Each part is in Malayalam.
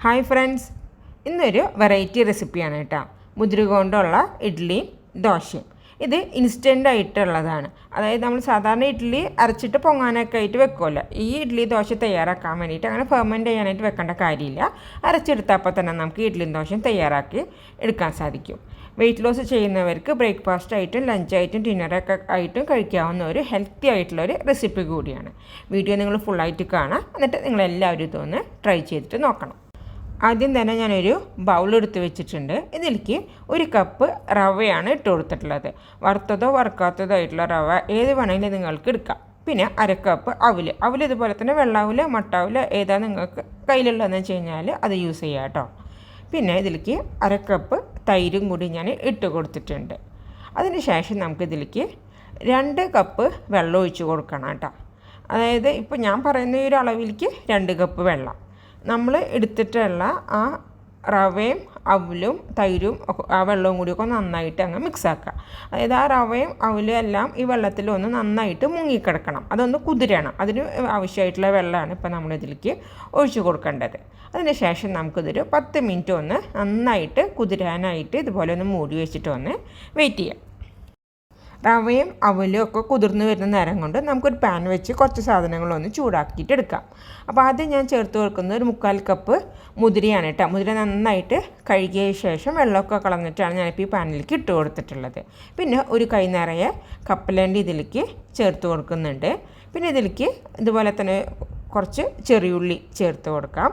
ഹായ് ഫ്രണ്ട്സ്, ഇന്നൊരു വെറൈറ്റി റെസിപ്പിയാണ് കേട്ടോ. മുതിര കൊണ്ടുള്ള ഇഡ്ഡലിയും ദോശയും. ഇത് ഇൻസ്റ്റൻ്റ് ആയിട്ടുള്ളതാണ്. അതായത് നമ്മൾ സാധാരണ ഇഡ്ഡലി അരച്ചിട്ട് പൊങ്ങാനൊക്കെ ആയിട്ട് വെക്കുമല്ലോ. ഈ ഇഡ്ഡലി ദോശ തയ്യാറാക്കാൻ വേണ്ടിയിട്ട് അങ്ങനെ ഫെർമെൻറ്റ് ചെയ്യാനായിട്ട് വെക്കേണ്ട കാര്യമില്ല. അരച്ചെടുത്തപ്പോൾ തന്നെ നമുക്ക് ഇഡ്ഡലിയും ദോശയും തയ്യാറാക്കി എടുക്കാൻ സാധിക്കും. വെയിറ്റ് ലോസ് ചെയ്യുന്നവർക്ക് ബ്രേക്ക്ഫാസ്റ്റ് ആയിട്ടും ലഞ്ചായിട്ടും ഡിന്നറൊക്കെ ആയിട്ടും കഴിക്കാവുന്ന ഒരു ഹെൽത്തി ആയിട്ടുള്ളൊരു റെസിപ്പി കൂടിയാണ്. വീഡിയോ നിങ്ങൾ ഫുള്ളായിട്ട് കാണാം, എന്നിട്ട് നിങ്ങളെല്ലാവരും ഇതൊന്ന് ട്രൈ ചെയ്തിട്ട് നോക്കണം. ആദ്യം തന്നെ ഞാനൊരു ബൗളെടുത്ത് വെച്ചിട്ടുണ്ട്. ഇതിലേക്ക് 1 കപ്പ് റവയാണ് ഇട്ട് കൊടുത്തിട്ടുള്ളത്. വറുത്തതോ വറുക്കാത്തതോ ആയിട്ടുള്ള റവ ഏത് വേണമെങ്കിലും നിങ്ങൾക്ക് എടുക്കാം. പിന്നെ 1/2 കപ്പ് അവൽ ഇതുപോലെ തന്നെ വെള്ളാവില് മട്ടാവില് ഏതാ നിങ്ങൾക്ക് കയ്യിലുള്ളതെന്ന് വെച്ച് കഴിഞ്ഞാൽ അത് യൂസ് ചെയ്യാം കേട്ടോ. പിന്നെ ഇതിലേക്ക് 1/2 കപ്പ് തൈരും കൂടി ഞാൻ ഇട്ട് കൊടുത്തിട്ടുണ്ട്. അതിന് ശേഷം നമുക്കിതിലേക്ക് 2 കപ്പ് വെള്ളം ഒഴിച്ച് കൊടുക്കണം കേട്ടോ. അതായത് ഇപ്പോൾ ഞാൻ പറയുന്ന ഈ ഒരു അളവിലേക്ക് 2 കപ്പ് വെള്ളം. നമ്മൾ എടുത്തിട്ടുള്ള ആ റവയും അവലും തൈരും ആ വെള്ളവും കൂടിയൊക്കെ നന്നായിട്ട് അങ്ങ് മിക്സാക്കുക. അതായത് ആ റവയും അവലും എല്ലാം ഈ വെള്ളത്തിലൊന്ന് നന്നായിട്ട് മുങ്ങിക്കിടക്കണം, അതൊന്ന് കുതിരണം. അതിന് ആവശ്യമായിട്ടുള്ള വെള്ളമാണ് ഇപ്പോൾ നമ്മളിതിലേക്ക് ഒഴിച്ച് കൊടുക്കേണ്ടത്. അതിന് ശേഷം നമുക്കിതൊരു 10 മിനിറ്റ് ഒന്ന് നന്നായിട്ട് കുതിരാനായിട്ട് ഇതുപോലെ ഒന്ന് മൂടി വെച്ചിട്ട് ഒന്ന് വെയിറ്റ് ചെയ്യാം. റവയും അവലും ഒക്കെ കുതിർന്ന് വരുന്ന നേരം കൊണ്ട് നമുക്കൊരു പാൻ വെച്ച് കുറച്ച് സാധനങ്ങളൊന്ന് ചൂടാക്കിയിട്ട് എടുക്കാം. അപ്പോൾ ആദ്യം ഞാൻ ചേർത്ത് കൊടുക്കുന്നത് ഒരു 3/4 കപ്പ് മുതിരയാണ് കേട്ടോ. മുതിര നന്നായിട്ട് കഴുകിയ ശേഷം വെള്ളമൊക്കെ കളഞ്ഞിട്ടാണ് ഞാനിപ്പോൾ ഈ പാനിലേക്ക് ഇട്ട് കൊടുത്തിട്ടുള്ളത്. പിന്നെ ഒരു കൈ നിറയെ കപ്പലണ്ടി ഇതിലേക്ക് ചേർത്ത് കൊടുക്കുന്നുണ്ട്. പിന്നെ ഇതിലേക്ക് ഇതുപോലെ തന്നെ കുറച്ച് ചെറിയുള്ളി ചേർത്ത് കൊടുക്കാം.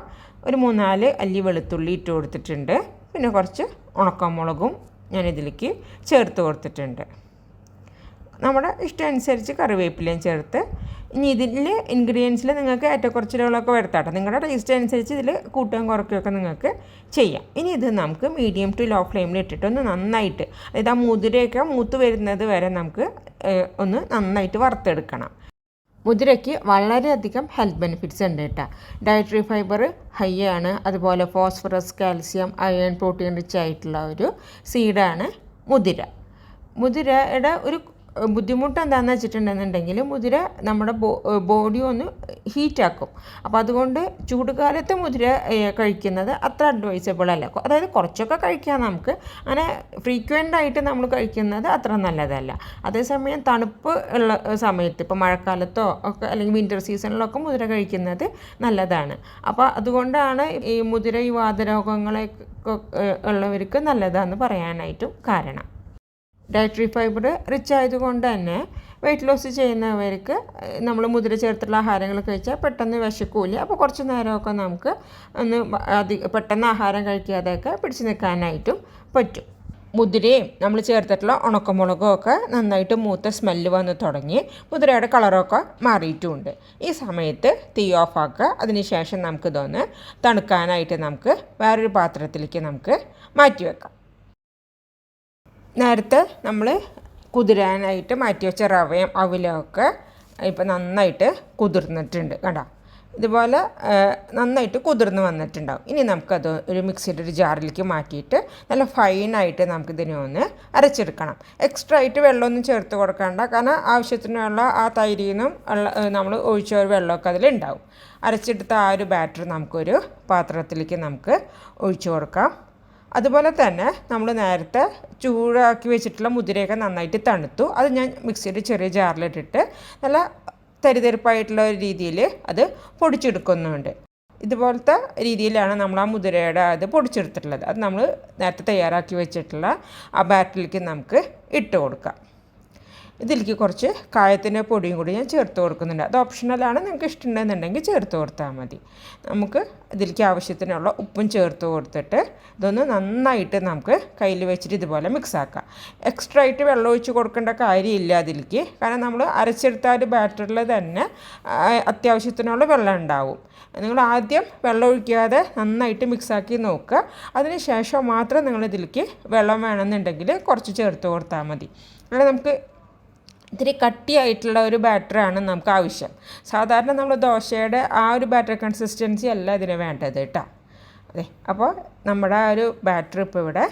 ഒരു 3-4 അല്ലി വെളുത്തുള്ളി ഇട്ട് കൊടുത്തിട്ടുണ്ട്. പിന്നെ കുറച്ച് ഉണക്കമുളകും ഞാനിതിലേക്ക് ചേർത്ത് കൊടുത്തിട്ടുണ്ട്. നമ്മുടെ ഇഷ്ടം അനുസരിച്ച് കറിവേപ്പിലയും ചേർത്ത്. ഇനി ഇതിൽ ഇൻഗ്രീഡിയൻസിൽ നിങ്ങൾക്ക് ഏറ്റക്കുറച്ചിലുകളൊക്കെ വരുത്താട്ടോ. നിങ്ങളുടെ ടേസ്റ്റ് അനുസരിച്ച് ഇതിൽ കൂട്ടുകയും കുറയ്ക്കുകയൊക്കെ നിങ്ങൾക്ക് ചെയ്യാം. ഇനി ഇത് നമുക്ക് മീഡിയം ടു ലോ ഫ്ലെയിമിൽ ഇട്ടിട്ടൊന്ന് നന്നായിട്ട്, അതായത് ആ മുതിരയൊക്കെ മൂത്ത് വരുന്നത് വരെ നമുക്ക് ഒന്ന് നന്നായിട്ട് വറുത്തെടുക്കണം. മുതിരയ്ക്ക് വളരെയധികം ഹെൽത്ത് ബെനിഫിറ്റ്സ് ഉണ്ട് കേട്ടോ. ഡയറ്ററി ഫൈബർ ഹൈ ആണ്. അതുപോലെ phosphorus, calcium, iron, protein rich ആയിട്ടുള്ള ഒരു സീഡാണ് മുതിര. മുതിരയുടെ ഒരു ബുദ്ധിമുട്ട് എന്താണെന്ന് വെച്ചിട്ടുണ്ടെന്നുണ്ടെങ്കിൽ മുതിര നമ്മുടെ ബോഡി ഒന്ന് ഹീറ്റാക്കും. അപ്പോൾ അതുകൊണ്ട് ചൂടുകാലത്ത് മുതിര കഴിക്കുന്നത് അത്ര അഡ്വൈസബിൾ അല്ല. അതായത് കുറച്ചൊക്കെ കഴിക്കാം നമുക്ക്, അങ്ങനെ ഫ്രീക്വൻ്റ് ആയിട്ട് നമ്മൾ കഴിക്കുന്നത് അത്ര നല്ലതല്ല. അതേസമയം തണുപ്പ് ഉള്ള സമയത്ത് ഇപ്പോൾ മഴക്കാലത്തോ ഒക്കെ അല്ലെങ്കിൽ വിൻ്റർ സീസണിലൊക്കെ മുതിര കഴിക്കുന്നത് നല്ലതാണ്. അപ്പോൾ അതുകൊണ്ടാണ് ഈ മുതിര ഈ വാതരോഗങ്ങളൊക്കെ ഉള്ളവർക്ക് നല്ലതാണെന്ന് പറയാനായിട്ടും കാരണം. ഡയറ്ററി ഫൈബർ റിച്ച് ആയതുകൊണ്ട് തന്നെ വെയിറ്റ് ലോസ് ചെയ്യുന്നവർക്ക് നമ്മൾ മുതിര ചേർത്തുള്ള ആഹാരങ്ങൾ കഴിച്ചാൽ പെട്ടെന്ന് വിശക്കൂല. അപ്പോൾ കുറച്ച് നേരമൊക്കെ നമുക്ക് ഒന്ന് പെട്ടെന്ന് ആഹാരം കഴിക്കാതെയൊക്കെ പിടിച്ച് നിൽക്കാനായിട്ടും പറ്റും. മുതിരയും നമ്മൾ ചേർത്തിട്ടുള്ള ഉണക്കമുളകും ഒക്കെ നന്നായിട്ട് മൂത്ത സ്മെല്ല് വന്ന് തുടങ്ങി മുതിരയുടെ കളറൊക്കെ മാറിയിട്ടുമുണ്ട്. ഈ സമയത്ത് തീ ഓഫാക്കുക. അതിനുശേഷം നമുക്കിതൊന്ന് തണുക്കാനായിട്ട് നമുക്ക് വേറൊരു പാത്രത്തിലേക്ക് നമുക്ക് മാറ്റി വെക്കാം. നേരത്തെ നമ്മൾ കുതിരാനായിട്ട് മാറ്റി വെച്ച റവയും അവലൊക്കെ ഇപ്പോൾ നന്നായിട്ട് കുതിർന്നിട്ടുണ്ട് കണ്ടോ. ഇതുപോലെ നന്നായിട്ട് കുതിർന്ന് വന്നിട്ടുണ്ടാവും. ഇനി നമുക്കത് ഒരു മിക്സിയുടെ ഒരു ജാറിലേക്ക് മാറ്റിയിട്ട് നല്ല ഫൈനായിട്ട് നമുക്കിതിനെ ഒന്ന് അരച്ചെടുക്കണം. എക്സ്ട്രാ ആയിട്ട് വെള്ളമൊന്നും ചേർത്ത് കൊടുക്കണ്ട, കാരണം ആവശ്യത്തിനുള്ള ആ തൈരിൽ നിന്നും നമ്മൾ ഒഴിച്ച ഒരു വെള്ളമൊക്കെ അതിലുണ്ടാവും. അരച്ചെടുത്ത ആ ഒരു ബാറ്റർ നമുക്കൊരു പാത്രത്തിലേക്ക് നമുക്ക് ഒഴിച്ചു കൊടുക്കാം. അതുപോലെ തന്നെ നമ്മൾ നേരത്തെ ചൂടാക്കി വെച്ചിട്ടുള്ള മുതിരയൊക്കെ നന്നായിട്ട് തണുത്തു. അത് ഞാൻ മിക്സിയുടെ ചെറിയ ജാറിലിട്ടിട്ട് നല്ല തരിതരിപ്പായിട്ടുള്ള ഒരു രീതിയിൽ അത് പൊടിച്ചെടുക്കുന്നുണ്ട്. ഇതുപോലത്തെ രീതിയിലാണ് നമ്മൾ ആ മുതിരയുടെ അത് പൊടിച്ചെടുത്തിട്ടുള്ളത്. അത് നമ്മൾ നേരത്തെ തയ്യാറാക്കി വെച്ചിട്ടുള്ള ആ ബാറ്ററിലേക്ക് നമുക്ക് ഇട്ട് കൊടുക്കാം. ഇതിലേക്ക് കുറച്ച് കായത്തിൻ്റെ പൊടിയും കൂടി ഞാൻ ചേർത്ത് കൊടുക്കുന്നുണ്ട്. അത് ഓപ്ഷണലാണ്, നിങ്ങൾക്ക് ഇഷ്ടമുണ്ടെന്നുണ്ടെങ്കിൽ ചേർത്ത് കൊടുത്താൽ മതി. നമുക്ക് ഇതിലേക്ക് ആവശ്യത്തിനുള്ള ഉപ്പും ചേർത്ത് കൊടുത്തിട്ട് ഇതൊന്ന് നന്നായിട്ട് നമുക്ക് കയ്യിൽ വെച്ചിട്ട് ഇതുപോലെ മിക്സാക്കാം. എക്സ്ട്രാ ആയിട്ട് വെള്ളം ഒഴിച്ച് കൊടുക്കേണ്ട കാര്യമില്ല അതിലേക്ക്, കാരണം നമ്മൾ അരച്ചെടുത്ത ഒരു ബാറ്ററിൽ തന്നെ അത്യാവശ്യത്തിനുള്ള വെള്ളം ഉണ്ടാവും. നിങ്ങൾ ആദ്യം വെള്ളം ഒഴിക്കാതെ നന്നായിട്ട് മിക്സാക്കി നോക്കുക. അതിന് ശേഷം മാത്രം നിങ്ങളിതിലേക്ക് വെള്ളം വേണമെന്നുണ്ടെങ്കിൽ കുറച്ച് ചേർത്ത് കൊടുത്താൽ മതി. അങ്ങനെ നമുക്ക് ഇത്തിരി കട്ടിയായിട്ടുള്ള ഒരു ബാറ്ററാണ് നമുക്ക് ആവശ്യം. സാധാരണ നമ്മൾ ദോശയുടെ ആ ഒരു ബാറ്റർ കൺസിസ്റ്റൻസി അല്ല ഇതിന് വേണ്ടത് കേട്ടോ. അതെ, അപ്പോൾ നമ്മുടെ ആ ഒരു ബാറ്റർ ഇപ്പോൾ ഇവിടെ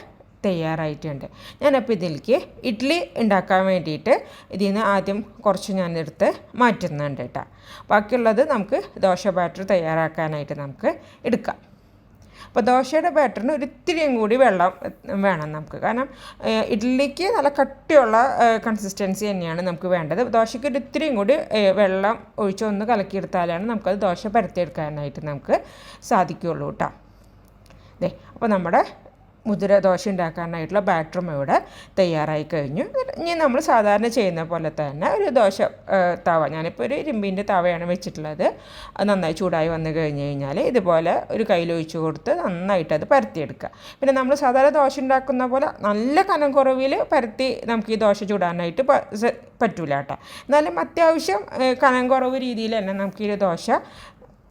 തയ്യാറായിട്ടുണ്ട്. ഞാനപ്പോൾ ഇതിലേക്ക് ഇഡ്ഡലി ഉണ്ടാക്കാൻ വേണ്ടിയിട്ട് ഇതിൽ നിന്ന് ആദ്യം കുറച്ച് ഞാനെടുത്ത് മാറ്റുന്നുണ്ട് കേട്ടോ. ബാക്കിയുള്ളത് നമുക്ക് ദോശ ബാറ്റർ തയ്യാറാക്കാനായിട്ട് നമുക്ക് എടുക്കാം. അപ്പോൾ ദോശയുടെ ബാറ്ററിന് ഒരിത്തിരിയും കൂടി വെള്ളം വേണം നമുക്ക്. കാരണം ഇഡ്ഡലിക്ക് നല്ല കട്ടിയുള്ള കൺസിസ്റ്റൻസി തന്നെയാണ് നമുക്ക് വേണ്ടത്. ദോശയ്ക്ക് ഒരിത്തിരിയും കൂടി വെള്ളം ഒഴിച്ച് ഒന്ന് കലക്കിയെടുത്താലാണ് നമുക്കത് ദോശ പരത്തിയെടുക്കാനായിട്ട് നമുക്ക് സാധിക്കുകയുള്ളൂ കേട്ടോ. അപ്പോൾ നമ്മുടെ മുതിര ദോശ ഉണ്ടാക്കാനായിട്ടുള്ള ബാറ്ററും ഇവിടെ തയ്യാറായി കഴിഞ്ഞു. ഇനി നമ്മൾ സാധാരണ ചെയ്യുന്ന പോലെ തന്നെ ഒരു ദോശ തവ, ഞാനിപ്പോൾ ഒരു ഇരുമ്പിൻ്റെ തവയാണ് വെച്ചിട്ടുള്ളത്. അത് നന്നായി ചൂടായി വന്നു കഴിഞ്ഞ് കഴിഞ്ഞാൽ ഇതുപോലെ ഒരു കയ്യിലൊഴിച്ച് കൊടുത്ത് നന്നായിട്ടത് പരത്തിയെടുക്കുക. പിന്നെ നമ്മൾ സാധാരണ ദോശ ഉണ്ടാക്കുന്ന പോലെ നല്ല കനം കുറവിൽ പരത്തി നമുക്ക് ഈ ദോശ ചൂടാനായിട്ട് പറ്റൂല കേട്ടോ. എന്നാലും അത്യാവശ്യം കനം കുറവ് രീതിയിൽ തന്നെ നമുക്ക് ഈ ദോശ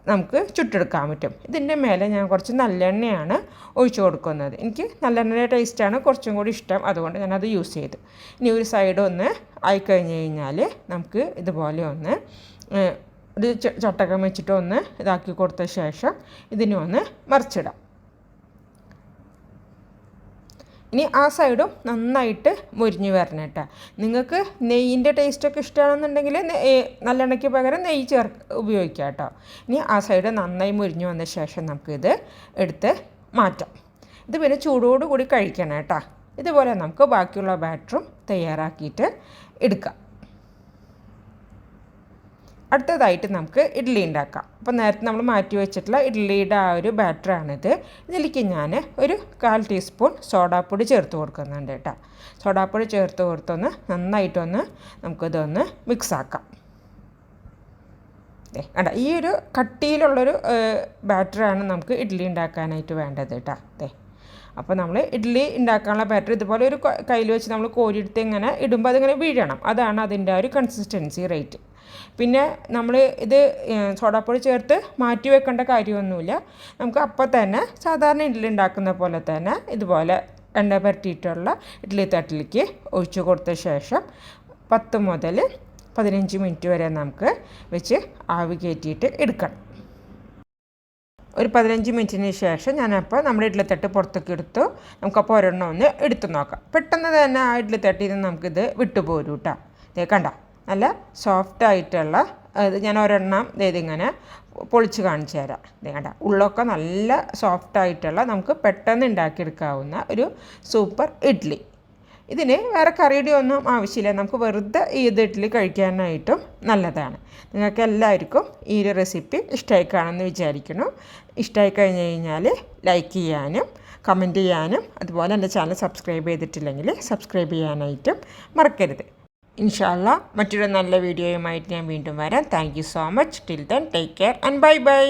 നമുക്ക് ചുട്ടെടുക്കാൻ പറ്റും. ഇതിൻ്റെ മേലെ ഞാൻ കുറച്ച് നല്ലെണ്ണയാണ് ഒഴിച്ചു കൊടുക്കുന്നത്. എനിക്ക് നല്ലെണ്ണയുടെ ടേസ്റ്റാണ് കുറച്ചും കൂടി ഇഷ്ടം, അതുകൊണ്ട് ഞാനത് യൂസ് ചെയ്തു. ഇനി ഒരു സൈഡ് ഒന്ന് ആയിക്കഴിഞ്ഞ് കഴിഞ്ഞാൽ നമുക്ക് ഇതുപോലെ ഒന്ന് ഒരു ചട്ടകം വെച്ചിട്ട് ഒന്ന് ഇതാക്കി കൊടുത്ത ശേഷം ഇതിനെ ഒന്ന് മറിച്ചിടാം. ഇനി ആ സൈഡും നന്നായിട്ട് മുരിഞ്ഞ് വരണം കേട്ടോ. നിങ്ങൾക്ക് നെയ്യിൻ്റെ ടേസ്റ്റൊക്കെ ഇഷ്ടമാണെന്നുണ്ടെങ്കിൽ നല്ലെണ്ണയ്ക്ക് പകരം നെയ്യ് ഉപയോഗിക്കാം കേട്ടോ. ഇനി ആ സൈഡ് നന്നായി മുരിഞ്ഞ് വന്ന ശേഷം നമുക്കിത് എടുത്ത് മാറ്റാം. ഇത് പിന്നെ ചൂടോടുകൂടി കഴിക്കണം കേട്ടോ. ഇതുപോലെ നമുക്ക് ബാക്കിയുള്ള ബാറ്ററും തയ്യാറാക്കിയിട്ട് എടുക്കാം. അടുത്തതായിട്ട് നമുക്ക് ഇഡ്ഡലി ഉണ്ടാക്കാം. അപ്പോൾ നേരത്തെ നമ്മൾ മാറ്റി വെച്ചിട്ടുള്ള ഇഡ്ഡലിയുടെ ആ ഒരു ബാറ്ററാണിത്. ഇതിലേക്ക് ഞാൻ ഒരു 1/4 ടീസ്പൂൺ സോഡാപ്പൊടി ചേർത്ത് കൊടുക്കുന്നുണ്ട് കേട്ടോ. സോഡാപ്പൊടി ചേർത്ത് കൊടുത്തൊന്ന് നന്നായിട്ടൊന്ന് നമുക്കിതൊന്ന് മിക്സാക്കാം. കണ്ട ഈ ഒരു കട്ടിയിലുള്ളൊരു ബാറ്ററാണ് നമുക്ക് ഇഡ്ഡലി ഉണ്ടാക്കാനായിട്ട് വേണ്ടത് കേട്ടോ. അപ്പോൾ നമ്മൾ ഇഡ്ഡലി ഉണ്ടാക്കാനുള്ള ബാറ്റർ ഇതുപോലെ ഒരു കയ്യിൽ വെച്ച് നമ്മൾ കോരിയെടുത്ത് ഇങ്ങനെ ഇടുമ്പോൾ അതിങ്ങനെ വീഴണം. അതാണ് അതിൻ്റെ ഒരു കൺസിസ്റ്റൻസി റേറ്റ്. പിന്നെ നമ്മൾ ഇത് സോഡാപ്പൊടി ചേർത്ത് മാറ്റി വെക്കേണ്ട കാര്യമൊന്നുമില്ല. നമുക്ക് അപ്പോൾ തന്നെ സാധാരണ ഇഡ്ഡലി ഉണ്ടാക്കുന്ന പോലെ തന്നെ ഇതുപോലെ എണ്ണ പരട്ടിയിട്ടുള്ള ഇഡ്ഡലി തട്ടിലേക്ക് ഒഴിച്ചു കൊടുത്ത ശേഷം 10 മുതൽ 15 മിനിറ്റ് വരെ നമുക്ക് വെച്ച് ആവി കയറ്റിയിട്ട് എടുക്കണം. ഒരു 15 മിനിറ്റിന് ശേഷം ഞാനപ്പോൾ നമ്മുടെ ഇഡ്ഡലിത്തട്ട് പുറത്തേക്ക് എടുത്തു. നമുക്കപ്പോൾ ഒരെണ്ണം ഒന്ന് എടുത്തു നോക്കാം. പെട്ടെന്ന് തന്നെ ആ ഇഡ്ഡലിത്തട്ടിൽ നിന്ന് നമുക്കിത് വിട്ടുപോരും കേട്ടോ. ഇതേ കണ്ട നല്ല സോഫ്റ്റായിട്ടുള്ള ഇത് ഞാൻ ഒരെണ്ണം ഇതിങ്ങനെ പൊളിച്ച് കാണിച്ചു തരാം. ഇത് കണ്ട ഉള്ളൊക്കെ നല്ല സോഫ്റ്റായിട്ടുള്ള നമുക്ക് പെട്ടെന്ന് ഉണ്ടാക്കിയെടുക്കാവുന്ന ഒരു സൂപ്പർ ഇഡ്ഡലി. ഇതിന് വേറെ കറിയുടെ ഒന്നും ആവശ്യമില്ല. നമുക്ക് വെറുതെ ഇത് ഇഡ്ഡലി കഴിക്കാനായിട്ടും നല്ലതാണ്. നിങ്ങൾക്ക് എല്ലാവർക്കും ഈ ഒരു റെസിപ്പി ഇഷ്ടമായി കാണുമെന്ന് വിചാരിക്കുന്നു. ഇഷ്ടമായി കഴിഞ്ഞ് കഴിഞ്ഞാൽ ലൈക്ക് ചെയ്യാനും കമൻറ്റ് ചെയ്യാനും അതുപോലെ എൻ്റെ ചാനൽ സബ്സ്ക്രൈബ് ചെയ്തിട്ടില്ലെങ്കിൽ സബ്സ്ക്രൈബ് ചെയ്യാനായിട്ടും മറക്കരുത്. ഇൻഷാ അല്ലാഹ് മറ്റൊരു നല്ല വീഡിയോയുമായിട്ട് ഞാൻ വീണ്ടും വരാം. Thank you so much. Till then take care and bye bye.